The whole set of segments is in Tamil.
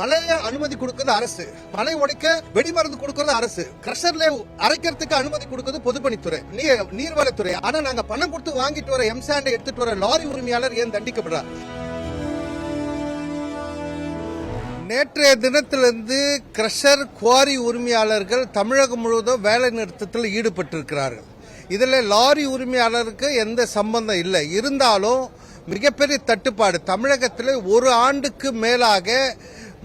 மழைய அனுமதி கொடுக்கிறது அரசு, மழை உடைக்க வெடிமருந்து கொடுக்கிறது அரசு, கிரஷர்ல அரைக்கிறதுக்கு அனுமதி கொடுக்கிறது பொதுப்பணித்துறை, நீர்வளத்துறை. ஆனா நாங்க பணம் கொடுத்து வாங்கிட்டு வர எம்சாண்டை எடுத்துட்டு வர லாரி உரிமையாளர் ஏன் தண்டிக்கப்படுறார்? நேற்றைய தினத்திலிருந்து கிரஷர் குவாரி உரிமையாளர்கள் தமிழகம் முழுவதும் வேலை நிறுத்தத்தில் ஈடுபட்டிருக்கிறார்கள். இதில் லாரி உரிமையாளருக்கு எந்த சம்பந்தம் இல்லை. இருந்தாலும் மிகப்பெரிய தட்டுப்பாடு. தமிழகத்தில் ஒரு ஆண்டுக்கு மேலாக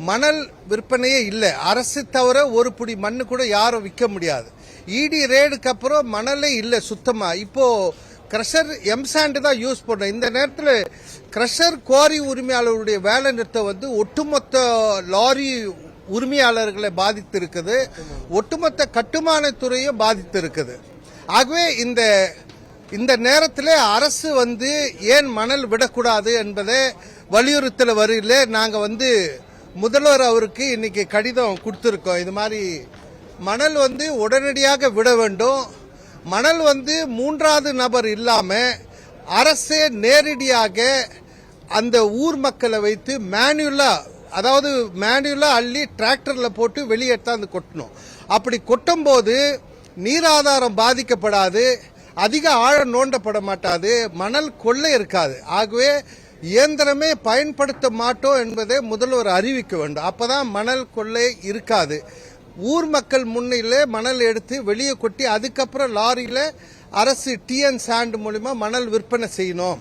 மணல் விற்பனையே இல்லை. அரசு தவிர ஒரு புடி மண்ணு கூட யாரும் விற்க முடியாது. இடி ரேடுக்கு அப்புறம் மணலே இல்லை சுத்தமா. இப்போ கிரஷர் எம்சாண்டு தான் யூஸ் பண்றோம். இந்த நேரத்தில் கிரஷர் குவாரி உரிமையாளருடைய வேலை நிறுத்தம் ஒட்டுமொத்த லாரி உரிமையாளர்களை பாதித்திருக்குது, ஒட்டுமொத்த கட்டுமான துறையை பாதித்திருக்குது. ஆகவே இந்த நேரத்தில் அரசு ஏன் மணல் விடக்கூடாது என்பதை வலியுறுத்தல் வரையில நாங்கள் முதல்வர் அவருக்கு இன்னைக்கு கடிதம் கொடுத்துருக்கோம். இது மாதிரி மணல் உடனடியாக விட வேண்டும். மணல் மூன்றாவது நபர் இல்லாம அரசே நேரடியாக அந்த ஊர் மக்களை வைத்து மேனுவலா அள்ளி டிராக்டர்ல போட்டு வெளியேற்றாந்து கொட்டணும். அப்படி கொட்டும் போது நீராதாரம் பாதிக்கப்படாது, அதிக ஆழம் நோண்டப்பட மாட்டாது, மணல் கொள்ளை இருக்காது. ஆகவே இயந்திரமே பயன்படுத்த மாட்டோம் என்பதை முதல்வர் அறிவிக்க வேண்டும். அப்பதான் மணல் கொள்ளை இருக்காது. ஊர் மக்கள் முன்னிலே மணல் எடுத்து வெளியே கொட்டி அதுக்கப்புறம் லாரியில அரசு டிஎன் சாண்ட் மூலமா மணல் விற்பனை செய்யணும்.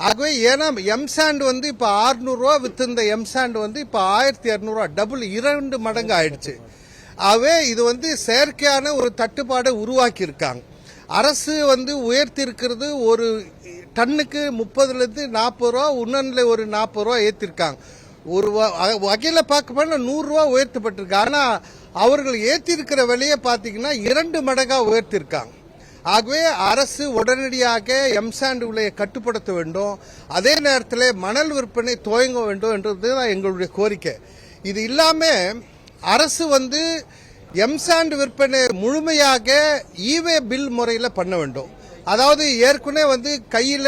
ஆகவே ஏன்னா எம்சாண்ட் இப்ப 600 ரூபா வித்திருந்த எம்சாண்ட் இப்ப 1200 ரூபா, டபுள் 2 மடங்கு ஆயிடுச்சு. ஆகவே இது செயற்கையான ஒரு தட்டுப்பாடை உருவாக்கி இருக்காங்க. அரசு உயர்த்தி இருக்கிறது ஒரு டன்னுக்கு 30லேருந்து 40 ரூபா, இன்னொன்னுல ஒரு 40 ரூபா ஏற்றிருக்காங்க. ஒரு வகையில் பார்க்க போனா 100 ரூபா உயர்த்தப்பட்டிருக்கு. ஆனா அவர்கள் ஏற்றி இருக்கிற விலையை பார்த்தீங்கன்னா 2 மடங்கா உயர்த்திருக்காங்க. ஆகவே அரசு உடனடியாக எம்சாண்ட் விலையை கட்டுப்படுத்த வேண்டும். அதே நேரத்தில் மணல் விற்பனை துவங்க வேண்டும் என்றதுதான் எங்களுடைய கோரிக்கை. இது இல்லாம அரசு எம்சாண்ட் விற்பனை முழுமையாக ஈவே பில் முறையில் பண்ண வேண்டும். அதாவது ஏற்கனவே கையில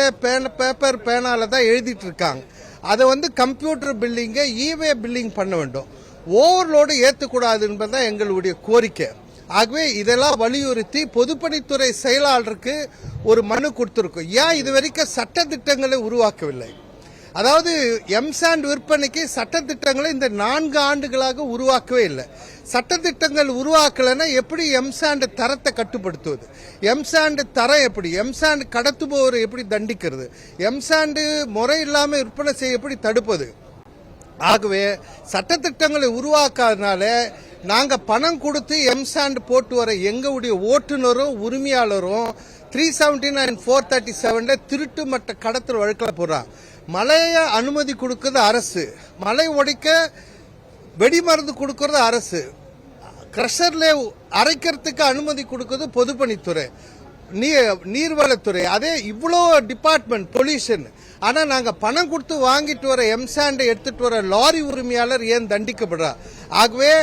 பேப்பர் பேனால தான் எழுதிட்டு இருக்காங்க. அதை கம்ப்யூட்டர் பில்லிங்க ஈவே பில்லிங் பண்ண வேண்டும். ஓவர்லோடு ஏற்றக்கூடாது என்பதுதான் எங்களுடைய கோரிக்கை. ஆகவே இதெல்லாம் வலியுறுத்தி பொதுப்பணித்துறை செயலாளருக்கு ஒரு மனு கொடுத்திருக்கோம். ஏன் இதுவரைக்கும் சட்ட திட்டங்களை உருவாக்கவில்லை? அதாவது எம்சாண்ட் விற்பனைக்கு சட்டத்திட்டங்களை இந்த 4 ஆண்டுகளாக உருவாக்கவே இல்லை. சட்டத்திட்டங்கள் உருவாக்கலன்னா எப்படி எம்சாண்ட் தரத்தை கட்டுப்படுத்துவது? எம்சாண்ட் தரம் எப்படி? எம்சாண்ட் கடத்துபவர் எப்படி தண்டிக்கிறது? எம்சாண்ட் முறை இல்லாமல் விற்பனை செய்ய எப்படி தடுப்பது? ஆகவே சட்டத்திட்டங்களை உருவாக்காதனால நாங்க பணம் கொடுத்து எம்சாண்ட் போட்டு வர எங்களுடைய ஓட்டுநரும் உரிமையாளரும் 379/437 திருட்டு மட்ட கடத்தல் வழக்கில் போடுறாங்க. மழைய அனுமதி கொடுக்கிறது அரசு, மழை உடைக்க வெடிமருந்து கொடுக்கிறது அரசு, கிரஷர்ல அரைக்கிறதுக்கு அனுமதி கொடுக்கிறது பொதுப்பணித்துறை, நீர்வளத்துறை. அதே இவ்வளோ டிபார்ட்மெண்ட் பொல்யூஷன். ஆனா நாங்க பணம் கொடுத்து வாங்கிட்டு வர எம்சாண்டை எடுத்துட்டு வர லாரி உரிமையாளர் ஏன் தண்டிக்கப்படுறார்? ஆகவே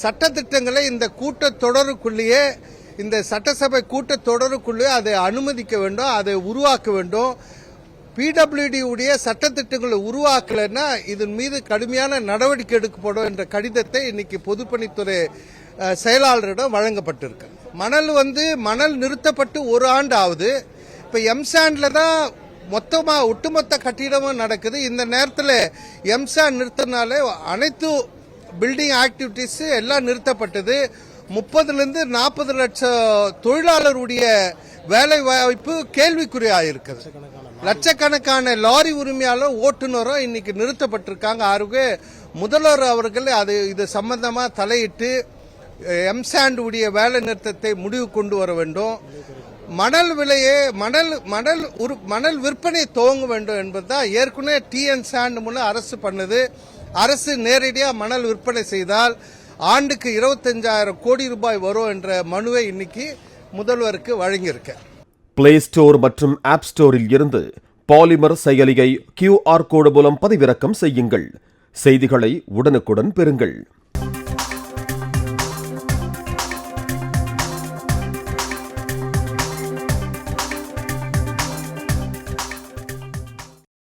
சட்டத்திட்டங்களை இந்த கூட்டத்தொடருக்குள்ளேயே, இந்த சட்டசபை கூட்டத்தொடருக்குள்ளே அதை அனுமதிக்க வேண்டும், அதை உருவாக்க வேண்டும். பிடபிள்யூடி உடைய சட்டத்திட்டங்களை உருவாக்கலன்னா இதன் மீது கடுமையான நடவடிக்கை எடுக்கப்படும் என்ற கடிதத்தை இன்னைக்கு பொதுப்பணித்துறை செயலாளரிடம் வழங்கப்பட்டிருக்கு. மணல் நிறுத்தப்பட்டு 1 ஆண்டு ஆகுது. இப்ப எம்சாண்ட்ல தான் ஒட்டுமொத்த கட்டிடமும் நடக்குது. இந்த நேரத்தில் எம்சாண்ட் நிறுத்தினாலே அனைத்து பில்டிங் ஆக்டிவிட்டிஸ் எல்லாம் நிறுத்தப்பட்டது. 30லேருந்து 40 லட்சம் தொழிலாளருடைய வேலை வாய்ப்பு கேள்விக்குறியாயிருக்குது. லட்சக்கணக்கான லாரி உரிமையாளர் ஓட்டுநரும் இன்னைக்கு நிறுத்தப்பட்டிருக்காங்க. ஆகவே முதல்வர் அவர்கள் இது சம்பந்தமா தலையிட்டு எம்சாண்ட் உடைய வேலை நிறுத்தத்தை முடிவு கொண்டு வர வேண்டும். மணல் விற்பனை துவங்க வேண்டும் என்பதுதான் ஏற்கனவே டிஎன் சாண்ட் மூலம் அரசு பண்ணது. அரசு நேரடியாக மணல் விற்பனை செய்தால் ஆண்டுக்கு 25,000 கோடி ரூபாய் வரும் என்ற மனுவை இன்னைக்கு முதல்வருக்கு வழங்கியிருக்க. பிளே ஸ்டோர் மற்றும் ஆப் ஸ்டோரில் இருந்து பாலிமர் செயலியை QR கோடு மூலம் பதிவிறக்கம் செய்யுங்கள். செய்திகளை உடனுக்குடன் பெறுங்கள்.